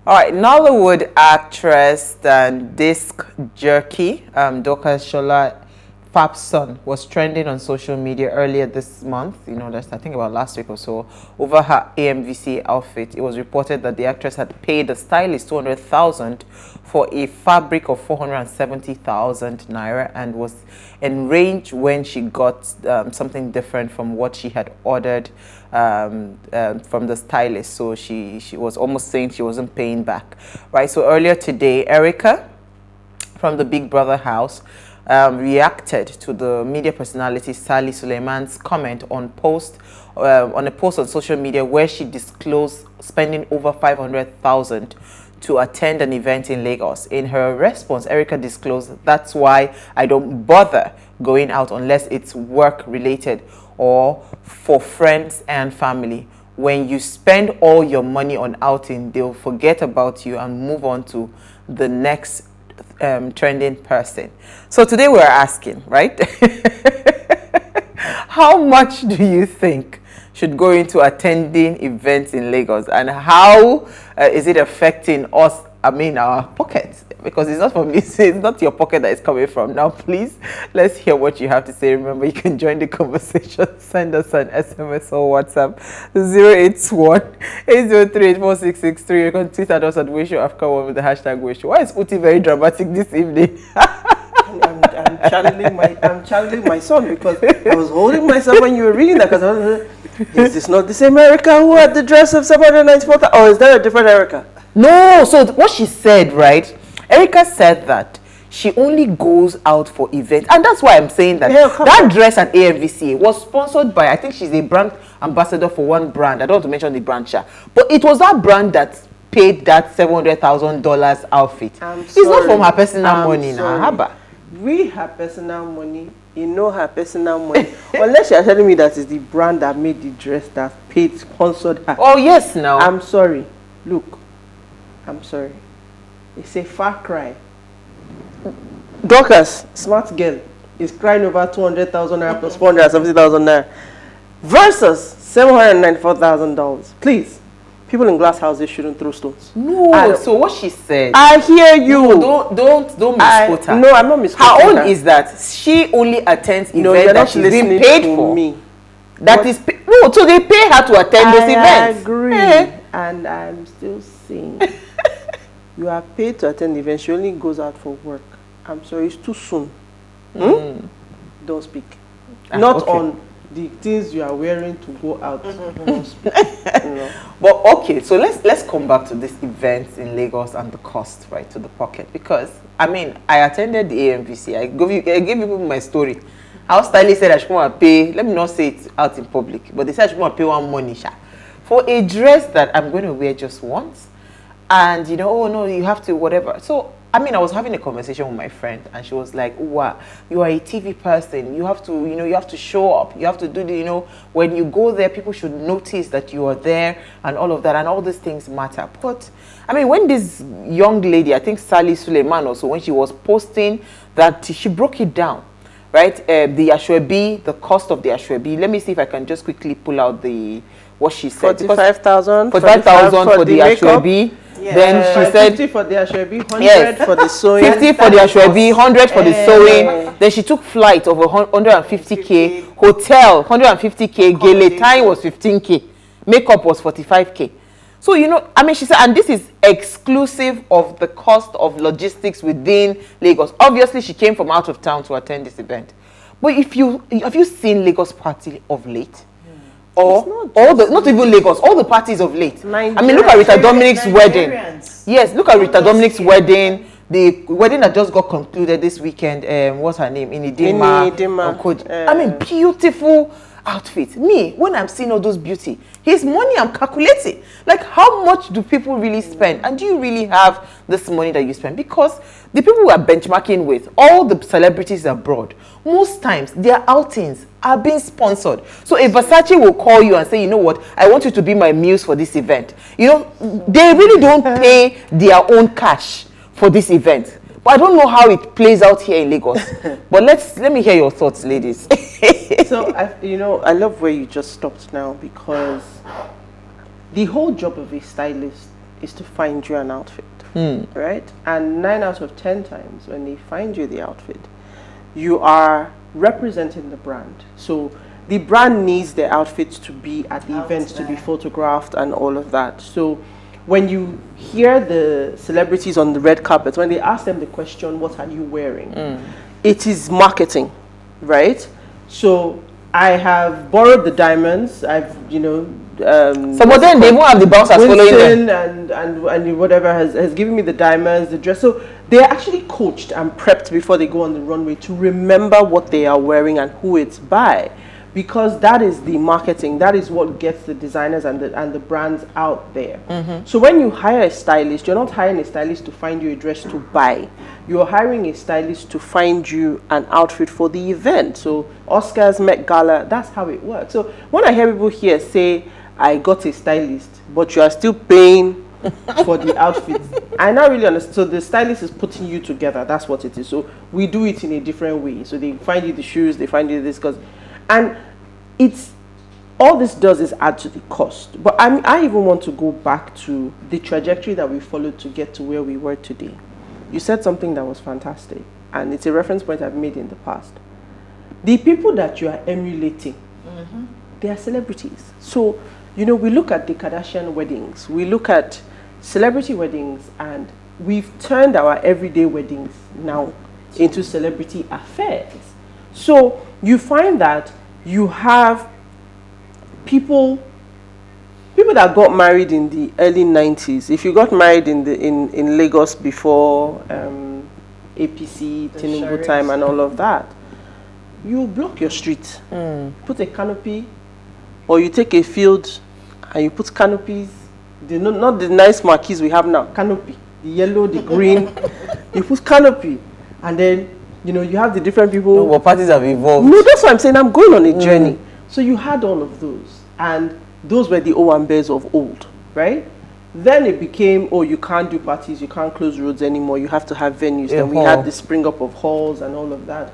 All right, Nollywood actress and disc jerky, Dorcas Shola Fab's son was trending on social media earlier this month, that's I think about last week or so, over her AMVC outfit. It was reported that the actress had paid the stylist 200,000 for a fabric of 470,000 naira and was enraged when she got something different from what she had ordered from the stylist. So she was almost saying she wasn't paying back, right? So earlier today, Erica from the Big Brother house reacted to the media personality Sally Suleiman's comment on a post on social media where she disclosed spending over 500,000 to attend an event in Lagos. In her response, Erica disclosed, "That's why I don't bother going out unless it's work related or for friends and family. When you spend all your money on outing, they'll forget about you and move on to the next trending person." So today we're asking, right? How much do you think should go into attending events in Lagos, and how is it affecting us, our pockets? Because it's not from me, it's not your pocket that it's coming from. Now please, let's hear what you have to say. Remember, you can join the conversation. Send us an SMS or WhatsApp 081-803-8463. You can tweet at us at PlusTvAfrica with the hashtag Wisho. Why is Uti very dramatic this evening? I'm channeling my son, because I was holding myself when you were reading that, because I was is this not the same Erica who had the dress of 794,000, or is there a different Erica? No, so what she said, right? Erica said that she only goes out for events, and that's why I'm saying that that dress at AMVCA was sponsored by, I think she's a brand ambassador for one brand. I don't want to mention the brand, but it was that brand that paid that $700,000 outfit. It's not from her personal money now. We her personal money, her personal money. Unless you're telling me that it's the brand that made the dress that sponsored her. Oh yes, now. I'm sorry. Look, I'm sorry. It's a far cry. Dorcas, smart girl, is crying over 200,000 naira plus 470,000 naira versus $794,000. Please. People in glass houses shouldn't throw stones. No, so what she said. I hear you. No, don't misquote her. No, I'm not misquoting her. Her own is that she only attends events that she's being paid for. Me. That is no, so they pay her to attend those events. I agree, and I'm still saying you are paid to attend events. She only goes out for work. I'm sorry, it's too soon. Don't speak. Not okay. On the things you are wearing to go out. Don't speak. But okay, so let's come back to this event in Lagos and the cost, right, to the pocket. Because I attended the AMVC. I gave people my story. Our stylist said I should want to pay. Let me not say it out in public, but they said I should want to pay one money for a dress that I'm going to wear just once. And oh no, you have to whatever. So I was having a conversation with my friend, and she was like, "Wow, you are a TV person. You have to, you have to show up. You have to do the, when you go there, people should notice that you are there, and all of that, and all these things matter." But when this young lady, I think Sally Suleiman also, when she was posting that, she broke it down, right? The ashwebi, the cost of the ashwebi. Let me see if I can just quickly pull out what she said. 45,000. 45,000 for the ashwebi. Yeah. Then she said 50 for the ashwebi, 100 for the sewing. 50 for the ashwebi, 100 for the sewing. Then she took flight of 150k, hotel 150k, gele time was 15k, makeup was 45k. So she said, and this is exclusive of the cost of logistics within Lagos. Obviously, she came from out of town to attend this event. But have you seen Lagos party of late? Or not even Lagos, all the parties of late. Look at Rita Dominic's wedding. Yes, look at Rita Dominic's wedding. The wedding that just got concluded this weekend. What's her name? Inidima. Beautiful outfits. Me, when I'm seeing all those beauty, his money I'm calculating. Like, how much do people really spend? And do you really have this money that you spend? Because the people we are benchmarking with, all the celebrities abroad, most times their outings are being sponsored. So if Versace will call you and say, "You know what, I want you to be my muse for this event," they really don't pay their own cash for this event. But I don't know how it plays out here in Lagos. But let me hear your thoughts, ladies. So I love where you just stopped now, because the whole job of a stylist is to find you an outfit, right? And 9 out of 10 times when they find you the outfit, you are representing the brand. So the brand needs the outfits to be at the events, to be photographed and all of that. So when you hear the celebrities on the red carpet, when they ask them the question, what are you wearing? It is marketing, right? So I have borrowed the diamonds. I've, so but then they won't have the bouncers following them. And whatever has given me the diamonds, the dress. So they're actually coached and prepped before they go on the runway to remember what they are wearing and who it's by, because that is the marketing. That is what gets the designers and the brands out there. So when you hire a stylist, you're not hiring a stylist to find you a dress to buy. You're hiring a stylist to find you an outfit for the event. So Oscars, Met Gala, that's how it works. So when I hear people here say, I got a stylist, but you are still paying for the outfit, I not really understand. So the stylist is putting you together. That's what it is. So we do it in a different way. So they find you the shoes, they find you this, and it's all this does is add to the cost. But I even want to go back to the trajectory that we followed to get to where we were today. You said something that was fantastic, and it's a reference point I've made in the past. The people that you are emulating, they are celebrities. So, we look at the Kardashian weddings, we look at celebrity weddings, and we've turned our everyday weddings now into celebrity affairs. So you find that you have people that got married in the early 90s. If you got married in Lagos before APC, Tinubu time and all of that, you block your street, put a canopy, or you take a field and you put canopies, not the nice marquees we have now, canopy, the yellow, the green, you put canopy, and then you have the different people. No, what parties have evolved. No, that's what I'm saying. I'm going on a journey. So you had all of those, and those were the Owambes of old, right? Then it became, you can't do parties, you can't close roads anymore, you have to have venues. Then we had the spring up of halls and all of that.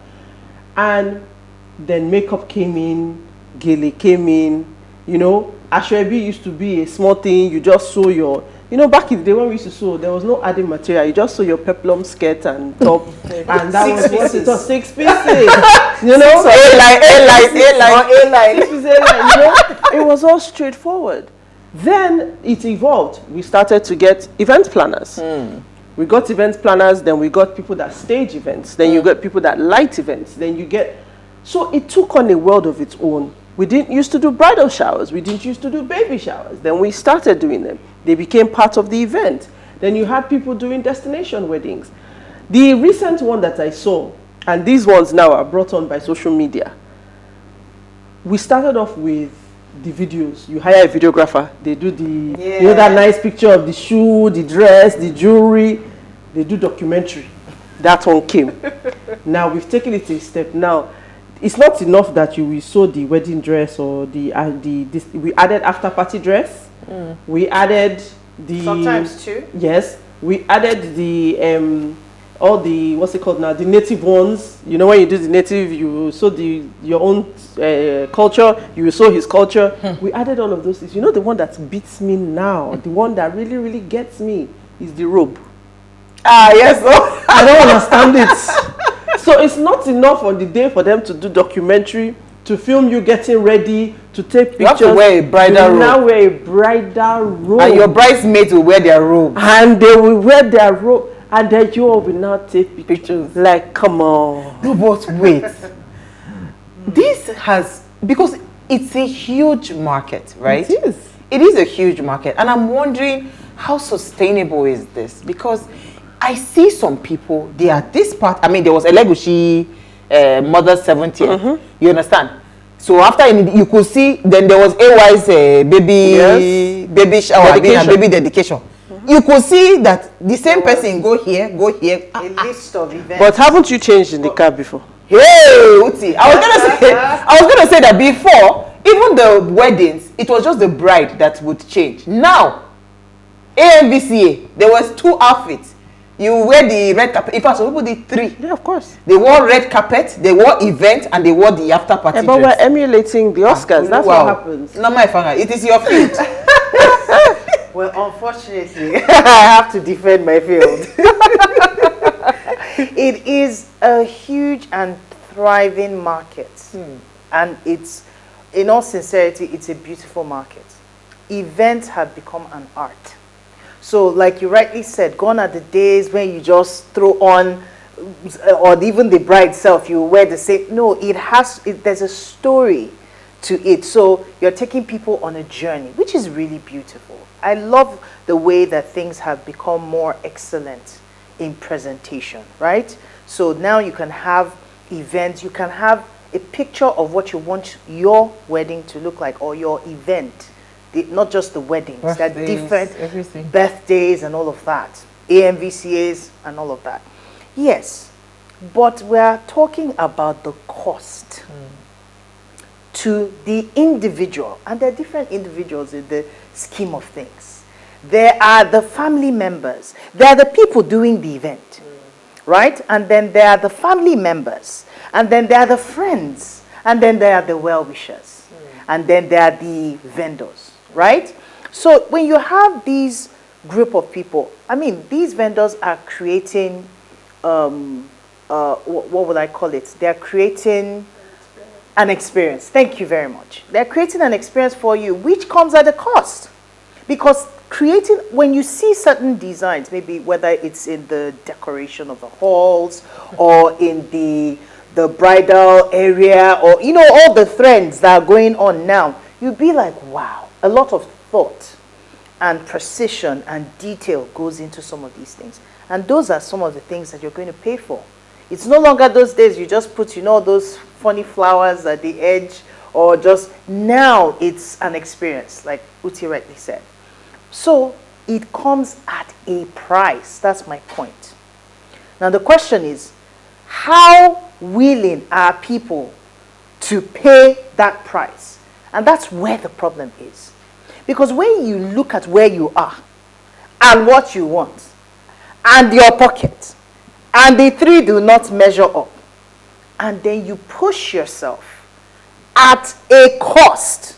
And then makeup came in, gele came in, Ashwebi used to be a small thing, you just sew your, back in the day when we used to sew, there was no added material, you just sew your peplum skirt and top, and that was what it was, 6 pieces, So A-line. 6 pieces, A-line, it was all straightforward. Then it evolved. We started to get event planners. We got event planners, then we got people that stage events, then you got people that light events, then you get, so it took on a world of its own. We didn't used to do bridal showers, we didn't used to do baby showers, then we started doing them. They became part of the event. Then you had people doing destination weddings. The recent one that I saw, and these ones now are brought on by social media, we started off with the videos. You hire a videographer, they do that nice picture of the shoe, the dress, the jewelry, they do documentary. That one came. Now we've taken it a step. Now it's not enough that we saw the wedding dress or we added after party dress. We added the sometimes too. Yes, we added the all the what's it called now, the native ones. When you do the native, you saw your own culture, you saw his culture. We added all of those things. The one that beats me now, the one that really really gets me is the robe. Yes. I don't understand it. So it's not enough on the day for them to do documentary, to film you getting ready, to take pictures. You have to wear a bridal robe. Now wear a bridal robe. And your bridesmaids will wear their robe. And they will wear their robe. And then you all will now take pictures. Like, come on. No, but wait. This has, because it's a huge market, right? It is. It is a huge market. And I'm wondering, how sustainable is this? Because I see some people, they are this part. I mean, there was Elegushi, mother's 70th. You understand? So after you could see, then there was AY's baby shower, baby dedication. You could see that the same person go here. A list of events. But haven't you changed in the car before? Hey, Uti, I was gonna say that before, even the weddings, it was just the bride that would change. Now, AMVCA, there was 2 outfits. You wear the red carpet. In fact, some people did 3. Yeah, of course. They wore red carpet, they wore event, and they wore the after party but dress. we're emulating the Oscars. That's what happens. No, my father, it is your field. Well, unfortunately, I have to defend my field. It is a huge and thriving market. And it's, in all sincerity, it's a beautiful market. Events have become an art. So like you rightly said, gone are the days when you just throw on, or even the bride itself, you wear the same. No, there's a story to it. So you're taking people on a journey, which is really beautiful. I love the way that things have become more excellent in presentation, right? So now you can have events, you can have a picture of what you want your wedding to look like, or your event. Not just the weddings, they're different, everything. Birthdays and all of that, AMVCAs and all of that. Yes, but we're talking about the cost to the individual, and there are different individuals in the scheme of things. There are the family members, there are the people doing the event, right? And then there are the family members, and then there are the friends, and then there are the well-wishers, and then there are the vendors, right? So when you have these group of people, I mean, these vendors are creating, what would I call it? They're creating an experience. Thank you very much. They're creating an experience for you, which comes at a cost. Because creating, when you see certain designs, maybe whether it's in the decoration of the halls or in the bridal area, or, you know, all the trends that are going on now, you'd be like, wow, a lot of thought and precision and detail goes into some of these things. And those are some of the things that you're going to pay for. It's no longer those days you just put, you know, those funny flowers at the edge, or just, now it's an experience, like Uti rightly said. So it comes at a price. That's my point. Now the question is, how willing are people to pay that price? And that's where the problem is. Because when you look at where you are and what you want and your pocket, and the three do not measure up, and then you push yourself at a cost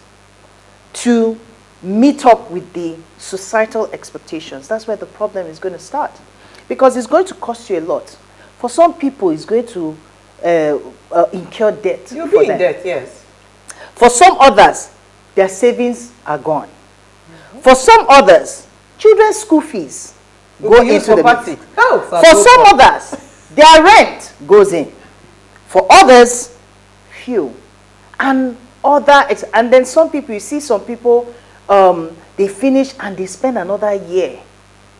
to meet up with the societal expectations, that's where the problem is going to start. Because it's going to cost you a lot. For some people, it's going to incur debt. You'll be in debt, yes. For some others, their savings are gone. For some others, children's school fees go into the mix. For some others, their rent goes in. For others, fuel. And then some people, you see some people, they finish and they spend another year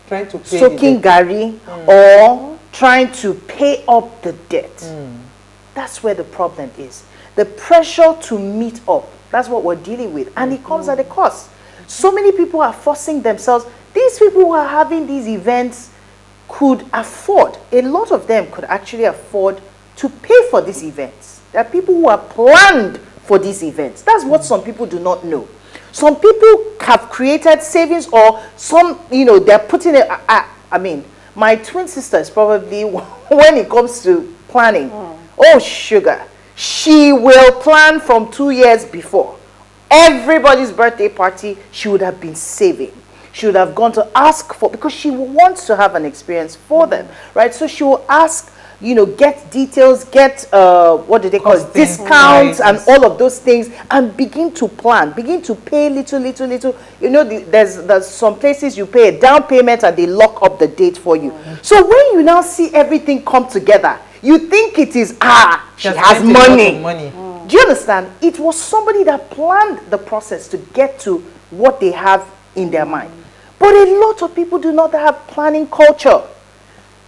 trying to pay soaking gari or trying to pay up the debt. That's where the problem is. The pressure to meet up, that's what we're dealing with. And it comes at a cost. So many people are forcing themselves. These people who are having these events could afford, a lot of them could actually afford to pay for these events. There are people who are planned for these events. That's what some people do not know. Some people have created savings, or some, you know, they're putting it. I mean, my twin sister is probably, when it comes to planning, oh sugar, she will plan from 2 years before. Everybody's birthday party, she would have been saving. She would have gone to ask for, because she wants to have an experience for them, right? So she will ask, you know, get details, get, what do they call it, discounts and all of those things, and begin to plan, begin to pay little. You know, there's some places you pay a down payment and they lock up the date for you. So when you now see everything come together, you think it is, she has money. Do you understand? It was somebody that planned the process to get to what they have in their mind. But a lot of people do not have planning culture.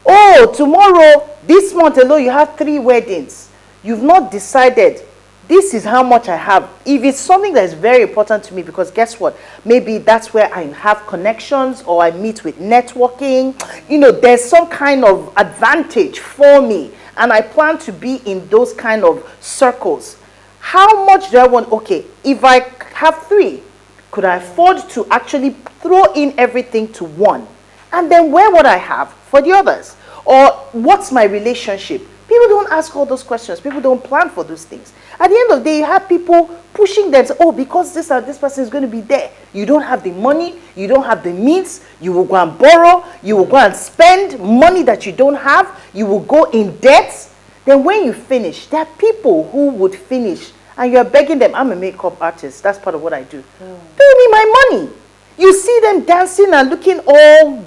Oh, tomorrow, this month alone, you have 3 weddings. You've not decided, this is how much I have. If it's something that is very important to me, because guess what? Maybe that's where I have connections, or I meet with networking. You know, there's some kind of advantage for me, and I plan to be in those kind of circles. How much do I want? Okay, if I have 3, could I afford to actually throw in everything to one? And then where would I have for the others? Or what's my relationship People don't ask all those questions. People don't plan for those things. At the end of the day, you have people pushing them. Oh, because this person is going to be there. You don't have the money. You don't have the means. You will go and borrow. You will go and spend money that you don't have. You will go in debt. Then when you finish, there are people who would finish and you're begging them. I'm a makeup artist. That's part of what I do. Pay me my money. You see them dancing and looking all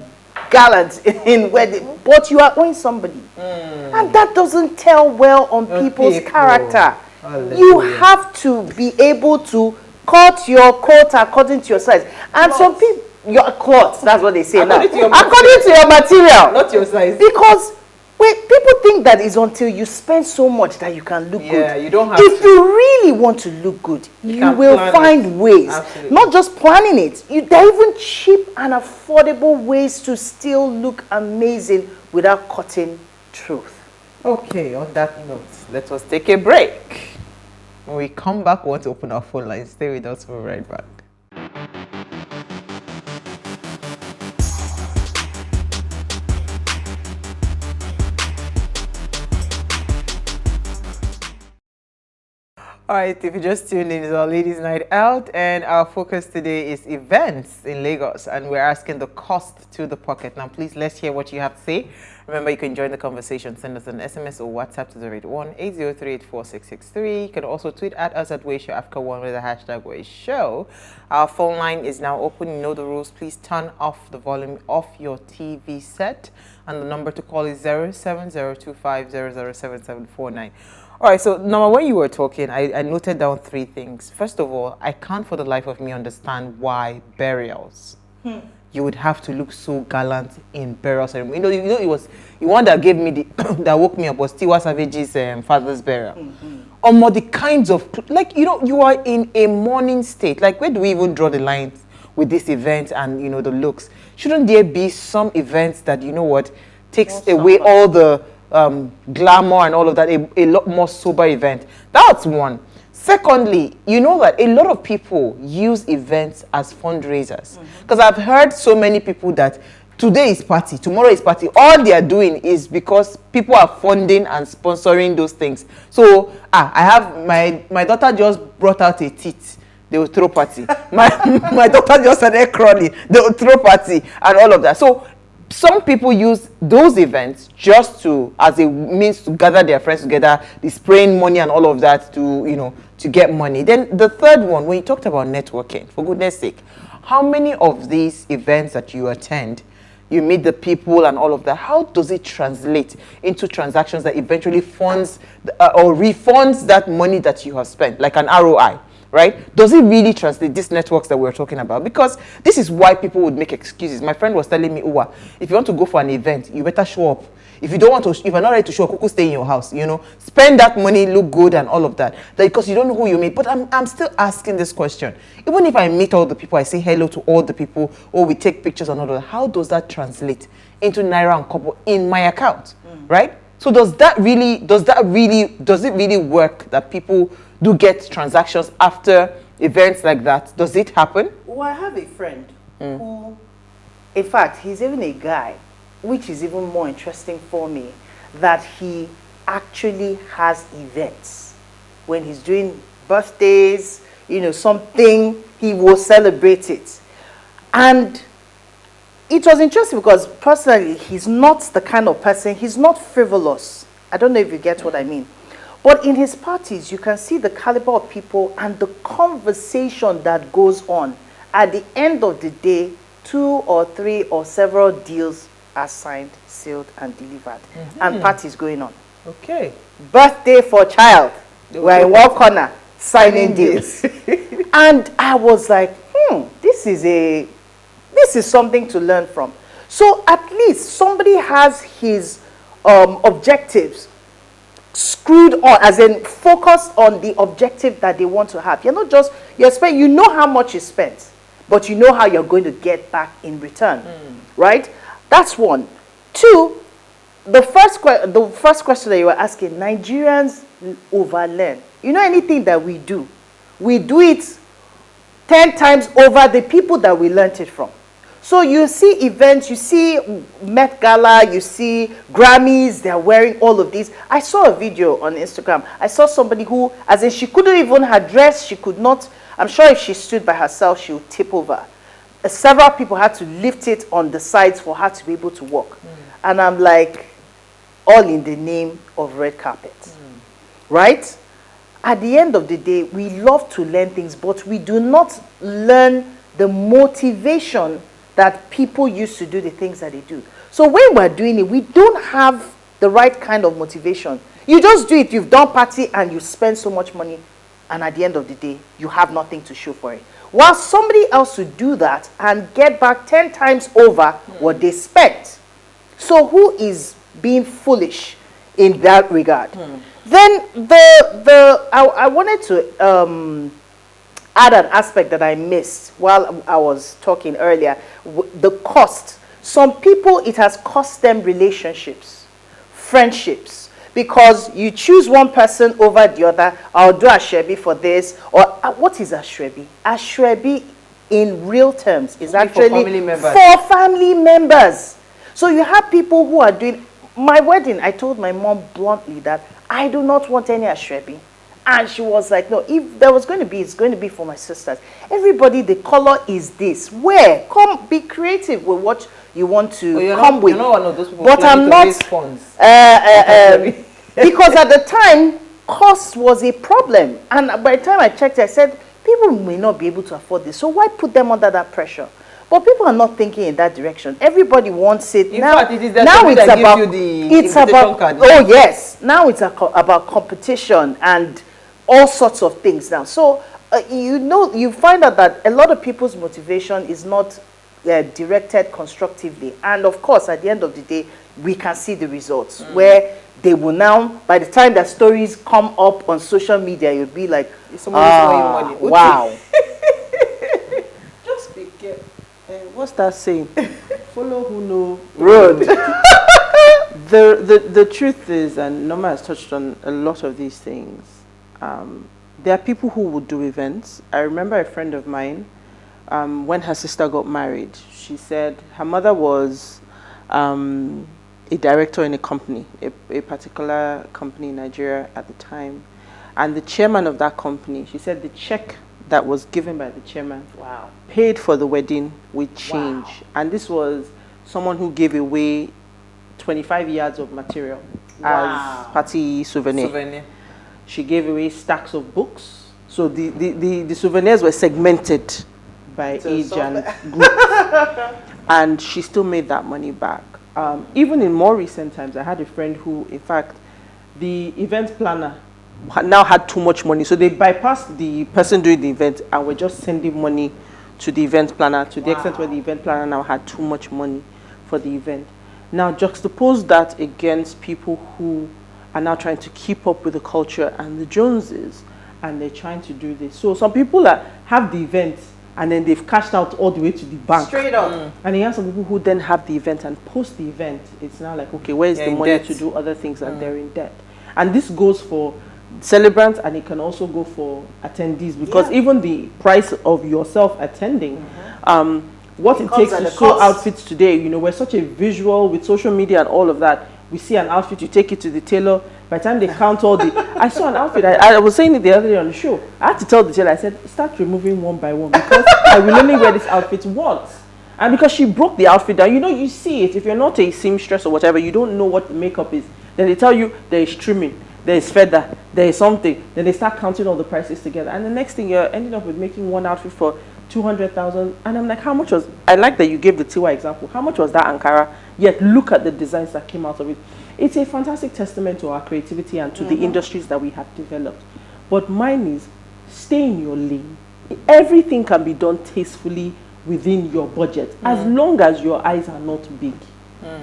gallant in wedding, but you are owing somebody. And that doesn't tell well on people's character. You have to be able to cut your coat according to your size. And some people, your clothes, that's what they say according now. According to your material. Not your size. Because people think that it's until you spend so much that you can look good. Yeah, you don't have if you really want to look good, you will find ways. Absolutely. Not just planning it. There are even cheap and affordable ways to still look amazing without cutting truth. Okay, on that note, let us take a break. When we come back, we want to open our phone lines. Stay with us, we'll be right back. All right, if you just tuned in, it's our Ladies' Night Out, and our focus today is events in Lagos, and we're asking the cost to the pocket. Now, please, let's hear what you have to say. Remember, you can join the conversation. Send us an SMS or WhatsApp to 081-803-84663. You can also tweet at us at WaysHowAfrica1 with the hashtag WaysShow. Our phone line is now open. You know the rules. Please turn off the volume of your TV set, and the number to call is 07025007749. All right, so number when you were talking, I noted down three things. First of all, I can't for the life of me understand why burials. You would have to look so gallant in burial ceremony. You know, it was the one that gave me that woke me up was Tiwa Savage's father's burial. Or the kinds of you are in a mourning state. Like, where do we even draw the lines with this event and the looks? Shouldn't there be some events that takes away all the glamour and all of that, a lot more sober event? That's one. Secondly, you know that a lot of people use events as fundraisers. Because I've heard so many people that today is party, tomorrow is party. All they are doing is because people are funding and sponsoring those things. So, I have my daughter just brought out a teeth. They will throw party. My daughter just started crawling. They will throw party and all of that. So, some people use those events just as a means to gather their friends together, they spraying money and all of that to get money. Then the third one, when you talked about networking, for goodness sake, how many of these events that you attend, you meet the people and all of that, how does it translate into transactions that eventually funds or refunds that money that you have spent, like an ROI? Right? Does it really translate these networks that we're talking about? Because this is why people would make excuses. My friend was telling me, if you want to go for an event, you better show up. If you don't want to, if you're not ready to show up, stay in your house, spend that money, look good and all of that. Because you don't know who you meet. But I'm still asking this question. Even if I meet all the people, I say hello to all the people, or we take pictures and all of that, how does that translate into Naira and Kobo in my account? Right? So does it really work that people do get transactions after events like that? Does it happen? Well, I have a friend who, in fact, he's even a guy, which is even more interesting for me, that he actually has events. When he's doing birthdays, something, he will celebrate it. And it was interesting because personally, he's not the kind of person, he's not frivolous. I don't know if you get what I mean. But in his parties, you can see the caliber of people and the conversation that goes on. At the end of the day, 2 or 3 or several deals are signed, sealed, and delivered. And parties going on. Okay. Birthday for child. We're in one corner, signing deals. And I was like, this is something to learn from. So at least somebody has his objectives screwed on, as in focused on the objective that they want to have. You're not just, you know how much you spent, but you know how you're going to get back in return, right? That's one. Two, the first question that you were asking, Nigerians overlearn. Anything that we do it 10 times over the people that we learned it from. So you see events, you see Met Gala, you see Grammys, they're wearing all of these. I saw a video on Instagram. I saw somebody who, as in she couldn't even, her dress, she could not, I'm sure if she stood by herself, she would tip over. Several people had to lift it on the sides for her to be able to walk. And I'm like, all in the name of red carpet. Right? At the end of the day, we love to learn things, but we do not learn the motivation that people use to do the things that they do. So when we're doing it, we don't have the right kind of motivation. You just do it, you've done party and you spend so much money, and at the end of the day, you have nothing to show for it. While somebody else would do that and get back 10 times over what they spent. So who is being foolish in that regard? Then I wanted to add an aspect that I missed while I was talking earlier, the cost. Some people, it has cost them relationships, friendships, because you choose one person over the other. I'll do ashrebi for this, or what is ashrebi? Ashrebi in real terms is actually for family members. So you have people who are doing, my wedding, I told my mom bluntly that I do not want any ashrebi. And she was like, no, if there was going to be, it's going to be for my sisters. Everybody, the color is this. Where? Come, be creative with what you want to come with. You're not one of those people but I'm not, because at the time, cost was a problem. And by the time I checked, I said, people may not be able to afford this. So why put them under that pressure? But people are not thinking in that direction. Everybody wants it. In now, fact, it is that now it's that about, gives you the it's about, card. oh yes, now it's about competition and all sorts of things now. So, you find out that a lot of people's motivation is not directed constructively. And of course, at the end of the day, we can see the results where they will now, by the time that stories come up on social media, you'll be like, money. Wow. Just be careful. What's that saying? Follow who know Road. The truth is, and Norma has touched on a lot of these things, there are people who would do events. I remember a friend of mine, when her sister got married, she said her mother was a director in a company, a particular company in Nigeria at the time. And the chairman of that company, she said the check that was given by the chairman paid for the wedding with change. And this was someone who gave away 25 yards of material as party souvenir. She gave away stacks of books. So the souvenirs were segmented by age and group. And she still made that money back. Even in more recent times, I had a friend who, in fact, the event planner now had too much money. So they bypassed the person doing the event and were just sending money to the event planner to the extent where the event planner now had too much money for the event. Now juxtapose that against people who are now trying to keep up with the culture and the Joneses, and they're trying to do this. So some people have the event and then they've cashed out all the way to the bank. Straight up. And you have some people who then have the event and post the event. It's now like, okay, where's the money to do other things, and they're in debt. And this goes for celebrants, and it can also go for attendees, because even the price of yourself attending, what it takes to sew outfits today, we're such a visual with social media and all of that. We see an outfit, you take it to the tailor. By the time they count all the... I saw an outfit, I was saying it the other day on the show. I had to tell the tailor, I said, start removing one by one, because I will only wear this outfit once. And because she broke the outfit down, you see it. If you're not a seamstress or whatever, you don't know what the makeup is. Then they tell you there is trimming, there is feather, there is something. Then they start counting all the prices together. And the next thing, you're ending up with making one outfit for 200,000. And I'm like, how much was... I like that you gave the Tiwa example. How much was that Ankara? Yet look at the designs that came out of it. It's a fantastic testament to our creativity and to the industries that we have developed. But mine is, stay in your lane. Everything can be done tastefully within your budget, as long as your eyes are not big.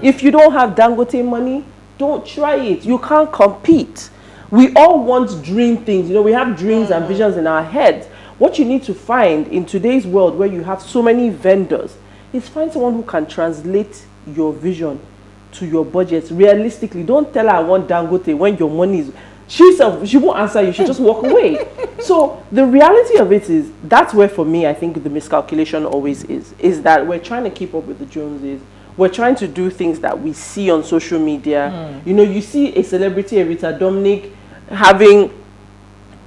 If you don't have Dangote money, don't try it. You can't compete. We all want dream things. We have dreams and visions in our heads. What you need to find in today's world, where you have so many vendors, is find someone who can translate your vision to your budget realistically. Don't tell her I want Dangote when your money is... She won't answer you. She'll just walk away. So the reality of it is, that's where for me, I think the miscalculation always is that we're trying to keep up with the Joneses. We're trying to do things that we see on social media. You know, you see a celebrity, Rita Dominic, having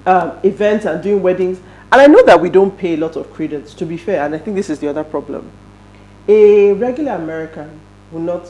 events and doing weddings. And I know that we don't pay a lot of credence, to be fair, and I think this is the other problem. A regular American will not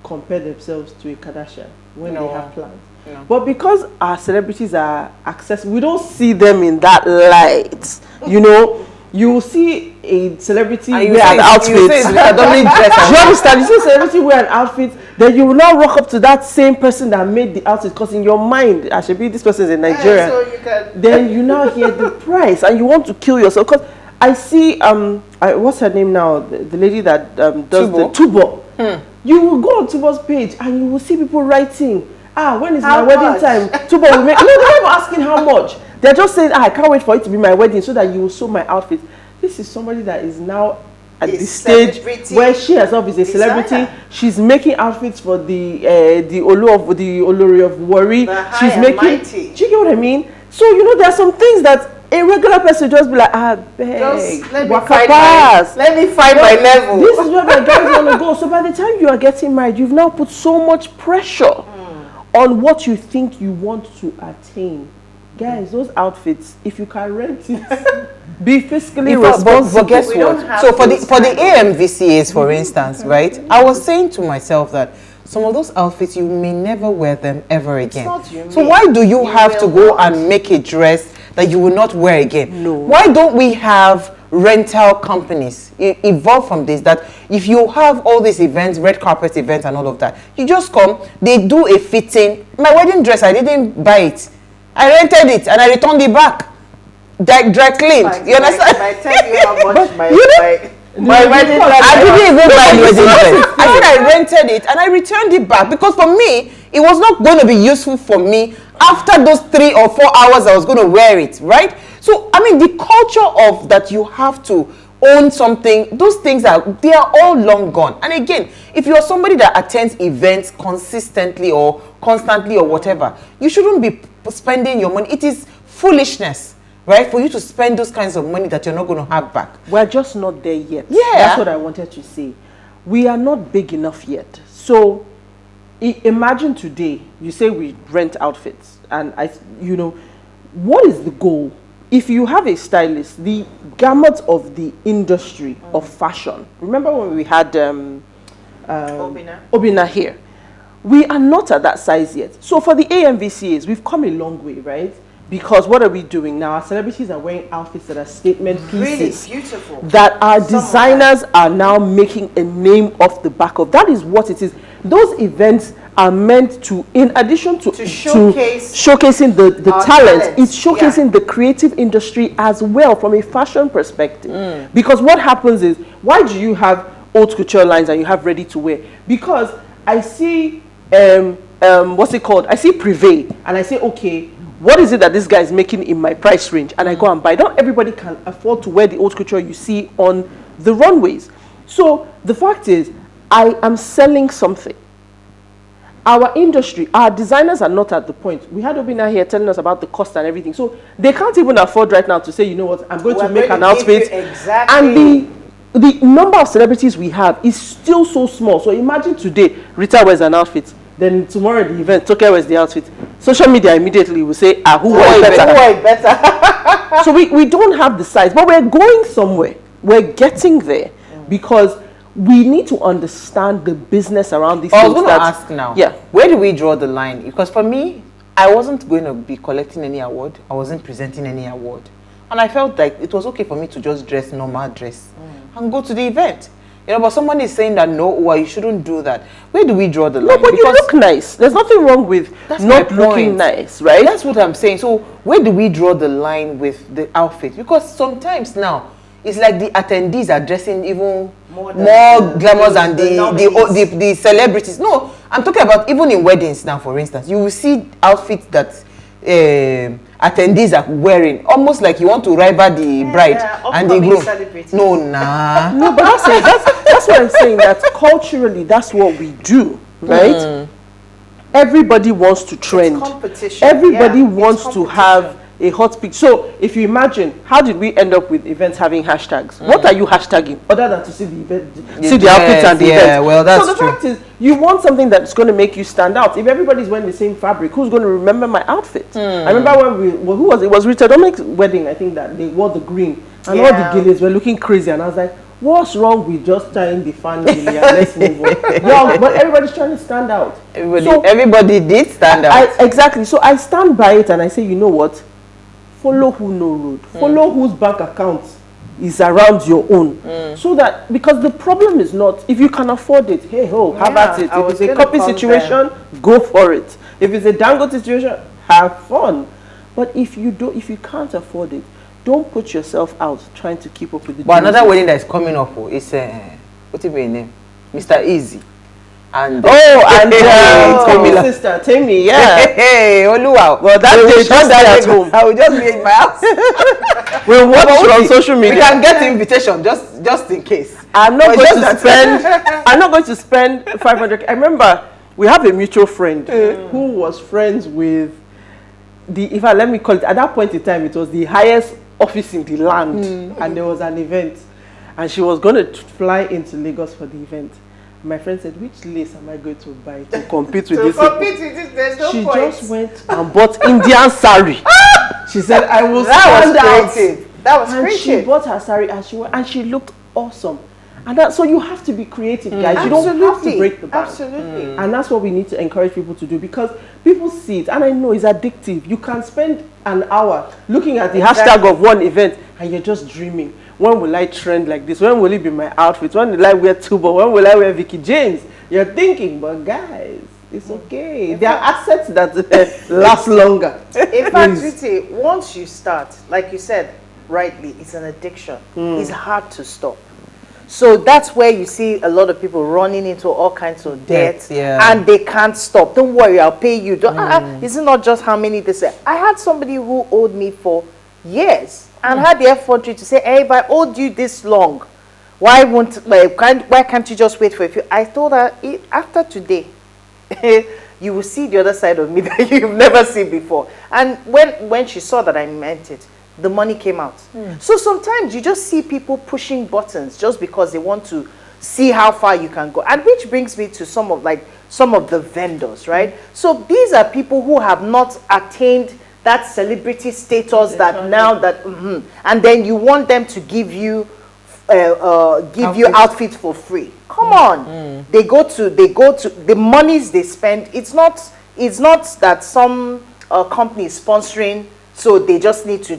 compare themselves to a Kardashian when they have plans. No. But because our celebrities are accessible, we don't see them in that light. You know, you will see a celebrity wear an outfit. You understand? You see a celebrity wear an outfit, then you will not rock up to that same person that made the outfit, because in your mind, I should be this person is in Nigeria. So you can then you now hear the price and you want to kill yourself. Because I see what's her name now? The lady that does the Tubo. You will go on Tubo's page and you will see people writing, when is my wedding time? Tubo will make. No, they're not asking how much. They're just saying, I can't wait for it to be my wedding so that you will sew my outfit. This is somebody that is now at the stage where she herself is a celebrity. She's making outfits for the Olori of Worry. She's making. Do you get what I mean? So you know, there are some things that a regular person just be like, beg, let me find my level. This is where my guys want to go. So by the time you are getting married, you've now put so much pressure on what you think you want to attain. Guys, those outfits, if you can rent it, be fiscally responsible. But guess what? So for the AMVCAs, for instance, right? I was saying to myself that some of those outfits, you may never wear them ever again. So why do you have to go and make a dress that you will not wear again? No. Why don't we have rental companies evolve from this, that if you have all these events, red carpet events and all of that, you just come, they do a fitting. My wedding dress, I didn't buy it. I rented it and I returned it back. Dry cleaned. You understand? I tell you how much my wedding dress. I didn't even buy the wedding dress. I said I rented it and I returned it back, because for me, it was not going to be useful for me after those 3 or 4 hours I was going to wear it, right? So, I mean, the culture of that you have to own something, those things they are all long gone. And again, if you're somebody that attends events consistently or constantly or whatever, you shouldn't be spending your money. It is foolishness, right, for you to spend those kinds of money that you're not going to have back. We're just not there yet. Yeah. That's what I wanted to say. We are not big enough yet. So imagine today, you say we rent outfits, and what is the goal? If you have a stylist, the gamut of the industry of fashion. Remember when we had Obina here? We are not at that size yet. So for the AMVCAs, we've come a long way, right? Because what are we doing now? Our celebrities are wearing outfits that are statement pieces. Really beautiful. That our designers are now making a name off the back of. That is what it is. Those events are meant to, in addition to showcasing the talent, it's showcasing the creative industry as well from a fashion perspective. Because what happens is, why do you have haute couture lines and you have ready to wear? Because I see, what's it called? I see Privé and I say, okay, what is it that this guy is making in my price range? And I go and buy. Not everybody can afford to wear the haute couture you see on the runways. So the fact is, I am selling something. Our industry, our designers are not at the point. We had Obina here telling us about the cost and everything. So they can't even afford right now to say, you know what, I'm going to make an outfit. Exactly. And the number of celebrities we have is still so small. So imagine today, Rita wears an outfit. Then tomorrow the event, Toke wears the outfit. Social media immediately will say, who wore it better? So we don't have the size, but we're going somewhere. We're getting there because we need to understand the business around these things. I was going to ask now, where do we draw the line? Because for me, I wasn't going to be collecting any award. I wasn't presenting any award. And I felt like it was okay for me to just dress normal dress and go to the event. You know, but someone is saying that no, you shouldn't do that. Where do we draw the line? No, but you look nice. There's nothing wrong with not looking nice, right? That's what I'm saying. So where do we draw the line with the outfit? Because sometimes now, it's like the attendees are dressing even more glamorous than the celebrities. No, I'm talking about even in weddings now, for instance. You will see outfits that attendees are wearing, almost like you want to rival the bride and the groom. No, nah. No, but that's what I'm saying, that culturally, that's what we do, right? Everybody wants to trend. It's competition. Everybody wants to have a hot pick. So if you imagine, how did we end up with events having hashtags? What are you hashtagging other than to see the event, see the outfits and the events? Well, that's so the true. fact is, you want something that's going to make you stand out. If everybody's wearing the same fabric, who's going to remember my outfit? I remember when who was it? It was Rita Dominique's wedding. I think that they wore the green, and all the gillies were looking crazy, and I was like, what's wrong with just tying the fan gilly and let's move on? Yeah, but everybody's trying to stand out. Everybody did stand out. Exactly. So I stand by it and I say, you know what? Follow who no road. Follow whose bank account is around your own. So that, because the problem is not, if you can afford it, hey ho, have at it. If it's a copy situation, go for it. If it's a Dangote situation, have fun. But if you can't afford it, don't put yourself out trying to keep up with the. But another wedding that is coming up is what's his name? Mr. Easy. And Tami's sister, Tami, yeah. Hey, Oluwa. Well, that day just stay at home. I will just be in my house. We'll watch it on social media. We can get the invitation just in case. I'm not going to spend 500. I remember we have a mutual friend who was friends with let me call it, at that point in time, it was the highest office in the land, and there was an event, and she was going to fly into Lagos for the event. My friend said, which lace am I going to buy to compete with this? There's no she point. just went and bought Indian sari. She said, I will stand out. That was and creative. she bought her sari and she looked awesome. And so you have to be creative, guys. You don't have to break the bank. Absolutely. And that's what we need to encourage people to do, because people see it, and I know it's addictive. You can spend an hour looking at the hashtag of one event and you're just dreaming. When will I trend like this? When will it be my outfit? When will I wear tuba? When will I wear Vicky James? You're thinking, but guys, it's okay. There are assets that last longer. In fact, Rita, once you start, like you said rightly, it's an addiction. It's hard to stop. So that's where you see a lot of people running into all kinds of debt, and they can't stop. Don't worry, I'll pay you. It's not just how many they say. I had somebody who owed me for years and had the effrontery to say, hey, if I owed you this long, why can't you just wait for a few? I told her, after today, you will see the other side of me that you've never seen before. And when she saw that I meant it, the money came out. So sometimes you just see people pushing buttons just because they want to see how far you can go. And which brings me to some of the vendors, right? So these are people who have not attained that celebrity status and then you want them to give you outfits for free. Come on. They go to the monies they spend. It's not that some company is sponsoring, so they just need to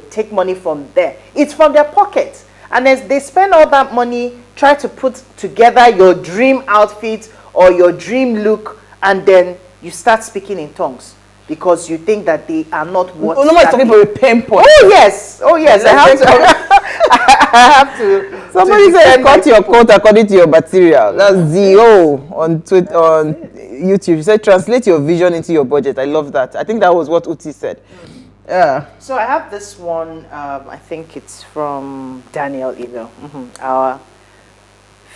take money from there. It's from their pockets. And as they spend all that money, try to put together your dream outfit or your dream look, and then you start speaking in tongues because you think that they are not what. Oh, nobody's talking about a pain point. Oh yes, I have to. Somebody said cut your coat according to your material. That's ZO on YouTube. She said translate your vision into your budget. I love that. I think that was what Uti said. Yeah. So I have this one. I think it's from Daniel Ilo, our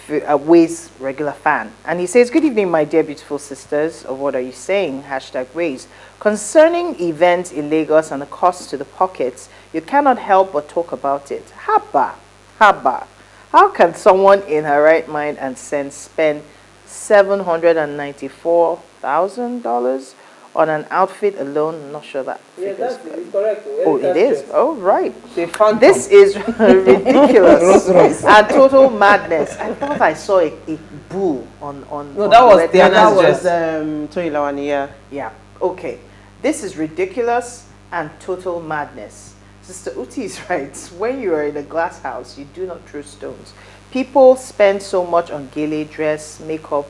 Waze regular fan, and he says, "Good evening, my dear beautiful sisters. Of what are you saying? #Waze. Concerning events in Lagos and the cost to the pockets, you cannot help but talk about it. Haba. How can someone in her right mind and sense spend $794,000 on an outfit alone?" I'm not sure that. Yeah, that's correct. Oh, it is. Oh, right. This is ridiculous and total madness. I thought I saw a bull on. No, that was That was Toyi Lawani, yeah. Yeah. Okay. This is ridiculous and total madness. Sister Uti is right. When you are in a glass house, you do not throw stones. People spend so much on gala dress, makeup,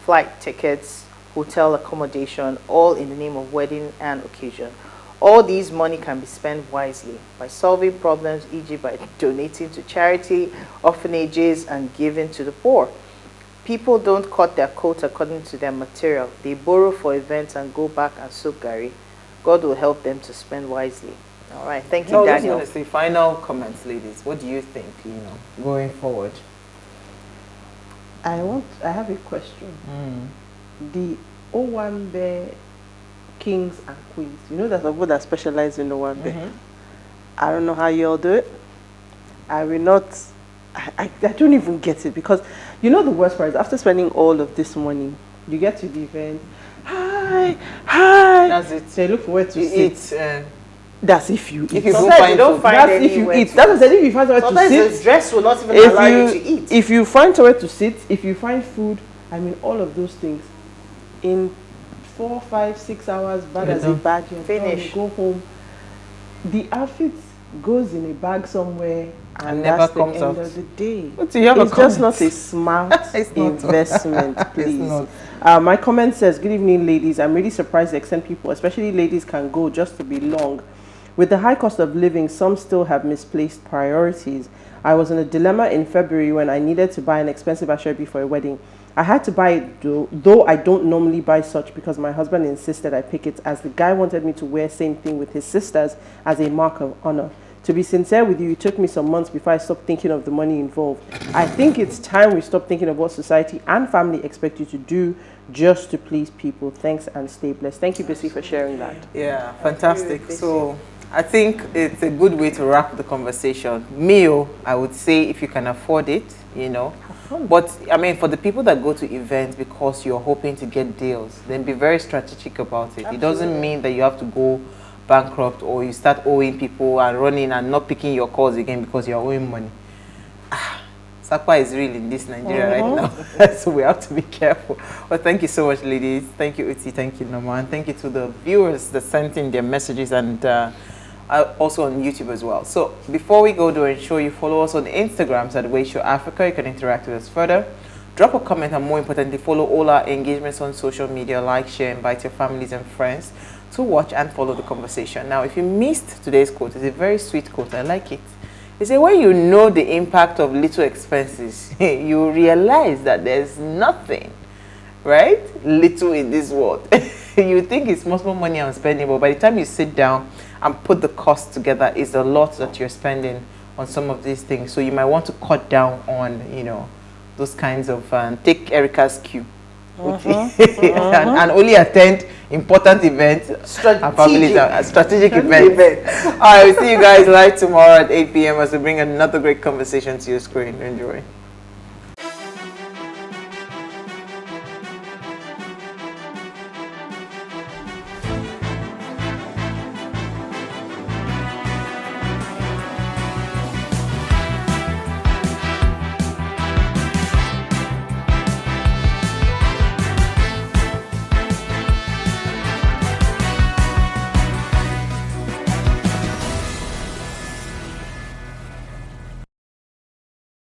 flight tickets, hotel accommodation, all in the name of wedding and occasion. All these money can be spent wisely by solving problems, e.g. by donating to charity, orphanages, and giving to the poor. People don't cut their coat according to their material. They borrow for events and go back and soak gari. God will help them to spend wisely. All right, thank you, Daniel. Just want to say final comments, ladies. What do you think, going forward? I have a question. The Owambe kings and queens. You know, there's people that specialize in the one thing. I don't know how you all do it. I will not. I don't even get it, because you know the worst part is after spending all of this money, you get to the event. Hi. That's it. They look for where to sit. That's if you eat. If you Sometimes you don't food. find That's if you anywhere eat. to- That's what I said. If you find somewhere to Sometimes sit, the dress will not even if allow you to you eat. if you find somewhere to sit, if you find food, I mean all of those things, in 4, 5, 6 hours, bad as a bad, you're Finish. done, you go home. The outfit goes in a bag somewhere and never that's comes the end out. of the day. But do you have a It's just comment? not a smart It's not. investment, please. not. My comment says, good evening, ladies. I'm really surprised the extent people, especially ladies, can go just to belong. With the high cost of living, some still have misplaced priorities. I was in a dilemma in February when I needed to buy an expensive ashrabi for a wedding. I had to buy it though I don't normally buy such, because my husband insisted I pick it, as the guy wanted me to wear same thing with his sisters as a mark of honor. To be sincere with you, it took me some months before I stopped thinking of the money involved. I think it's time we stop thinking of what society and family expect you to do just to please people. Thanks and stay blessed. Thank you, Bessie, for sharing that. Yeah, fantastic. So I think it's a good way to wrap the conversation. Meal, I would say, if you can afford it, you know. But I mean, for the people that go to events because you're hoping to get deals, then be very strategic about it. It doesn't mean that you have to go bankrupt or you start owing people and running and not picking your calls again because you're owing money. Sakwa is real in this Nigeria right now, so we have to be careful. Well, thank you so much, ladies. Thank you, Uti. Thank you, Norma. And thank you to the viewers that sent in their messages, and also on YouTube as well. So before we go, do ensure you follow us on Instagrams at PlusTvAfrica. You can interact with us further. Drop a comment, and more importantly, follow all our engagements on social media. Like, share, invite your families and friends to watch and follow the conversation. Now, if you missed today's quote, it's a very sweet quote. I like it. They say, when you know the impact of little expenses, you realize that there's nothing, right, little in this world. You think it's much more money I'm spending, but by the time you sit down and put the cost together, it's a lot that you're spending on some of these things. So you might want to cut down on, you know, those kinds of, take Erica's cue. And only attend important events and family strategic events. All right, we'll see you guys live tomorrow at 8 p.m. as we bring another great conversation to your screen. Enjoy.